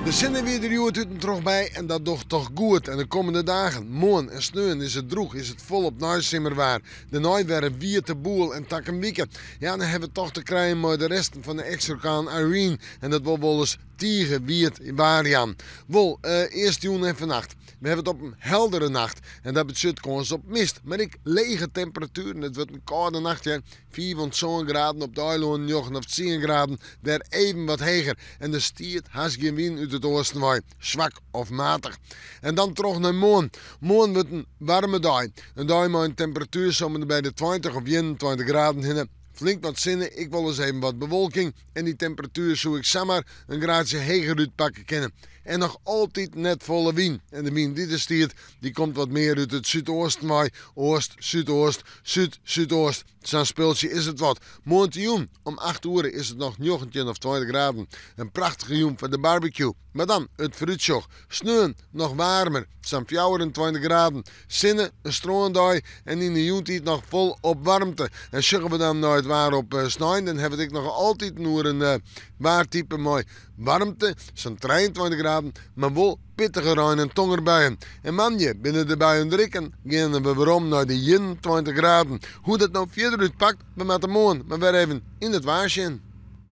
De zinnen weer de uit u terug bij en dat doet toch goed. En de komende dagen, morgen en sneeuwen is het droeg, is het volop naaisimmerwaar. De naai werden weer te boel en takken wieken. Ja, dan hebben we toch te krijgen met de resten van de ex-orkaan Irene. En dat wil wel eens tegen wierd in Barian. Wel, eerst joen en vannacht. We hebben het op een heldere nacht. En dat betekent kans op mist. Maar ik lege temperaturen. Het wordt een koude nacht. Ja. 24 graden op de eiland, 9 of 10 graden. Daar even wat hoger. En de stiert haast geen wind uit het oosten waai. Zwak of matig. En dan terug naar morgen. Morgen wordt een warme dag. Een dag met een temperatuur zomaar bij de 20 of 21 graden hinnen. Flink wat zinnen, ik wil eens even wat bewolking. En die temperatuur zou ik zomaar een graadje hoger uitpakken kunnen. En nog altijd net volle wind. En de wind die er stiert, die komt wat meer uit het zuidoosten waai. Oost, zuidoost, zuid-zuidoost. Zo'n speeltje is het wat. Morgen om 8 uur is het nog 19 of 20 graden. Een prachtige joen voor de barbecue. Maar dan het fruitsjoch. Sneeuwen nog warmer. Zo'n 24 graden. Zinnen een stroendag. En in de joentijd nog vol op warmte. En zeggen we dan naar het waar op snijden. Dan heb ik nog altijd nur een waartype mooi warmte. Zo'n 23 graden. Maar wel pittige ruin en tongerbuien. En manje, binnen de buien drikken, gaan we weer om naar de 21 graden. Hoe dat nou verder uitpakt, we met de morgen, maar weer even in het waarsje.